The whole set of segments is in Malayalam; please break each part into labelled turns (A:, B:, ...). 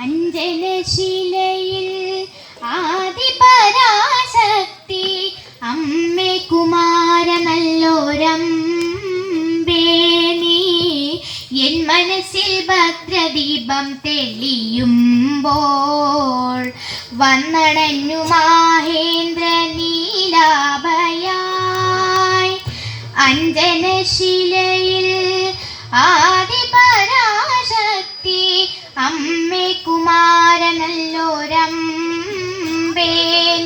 A: അഞ്ജനശിലയിൽ ആദിപരാശക്തി അമ്മേ കുമാര നല്ലോരമ്പേ നീ എൻ മനസ്സിൽ ഭദ്രദീപം തെളിയുമ്പോൾ വന്നടഞ്ഞു മാഹേന്ദ്ര നീലാഭയായി. അഞ്ജനശിലയിൽ ആദിപരാശക്തി അമ്മേ കുമാര നല്ലോരമ്പേ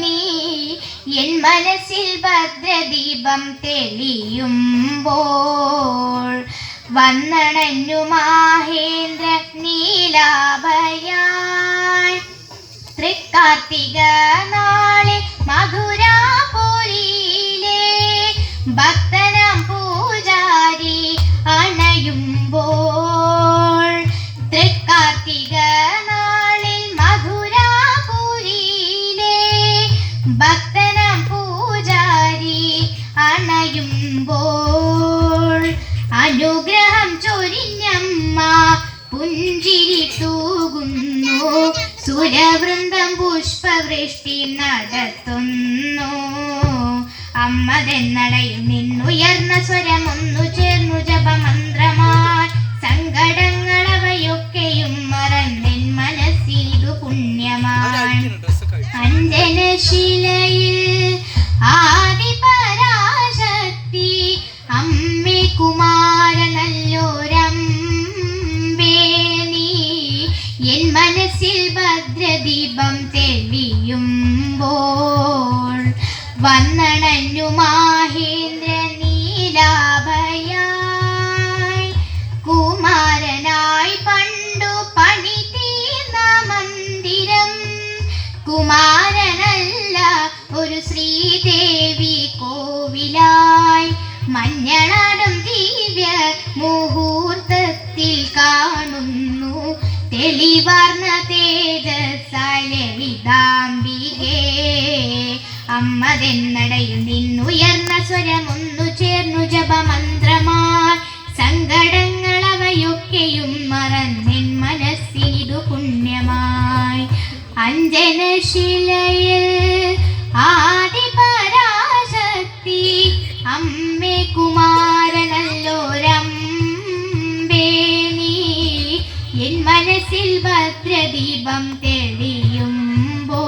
A: നീ എൻ മനസ്സിൽ ഭദ്രദീപം തെളിയുമ്പോൾ വന്നണഞ്ഞു മാഹേന്ദ്ര നീലാഭയായി. തൃക്കാർത്തിക നാളിൽ മധുരാപുരിയിലെ ഭക്തനാം പൂജാരി അണയുമ്പോൾ, തൃക്കാർത്തിക നാളിൽ മധുരാപുരിയിലെ ഭക്തനാം പൂജാരി അണയുമ്പോൾ അനുഗ്രഹം ചൊരിഞ്ഞമ്മ പുഞ്ചിരി തൂകുന്നു. സുരവൃന്ദം പുഷ്പവൃഷ്ടി നടത്തുന്നു. അമ്മതെന്നടയിൽ നിന്നുയർന്ന സ്വരമൊന്നു ചേർന്നു ജപമന്ത്രമായി. സങ്കടങ്ങളവയൊക്കെയും മറന്നെൻ മനസ്സിലിതു പുണ്യമായി. അഞ്ജനശിലയിൽ ആദിപരാശക്തി അമ്മേ കുമാര നല്ലോരമ്പേ നീ എൻ മനസ്സിൽ ഭദ്രദീപം തെളിയുമ്പോൾ വന്നണഞ്ഞു മാഹേന്ദ്ര നീലാഭയായി. കുമാരനായി പണ്ടു പണി തീർന്ന മന്ദിരം കുമാരനല്ല ഒരു ശ്രീദേവി കോവിലായി. മഞ്ഞളാടും ദിവ്യ മുഹൂർത്തത്തിൽ കാണുന്നു തെളിവാർന്ന തേജസ്സായി ലളിതാംബികേ. അമ്മതെന്നടയിൽ നിന്നുയർന്ന സ്വരമൊന്നു ചേർന്നു ജപമന്ത്രമായി. സങ്കടങ്ങളവയൊക്കെയും മറന്നെൻ മനസ്സിനിതു പുണ്യമായി. അഞ്ജനശിലയിൽ ആദിപരാശക്തി അമ്മേ കുമാര നല്ലോരമ്പേ നീ എൻ മനസ്സിൽ ഭദ്രദീപം തെളിയുമ്പോൾ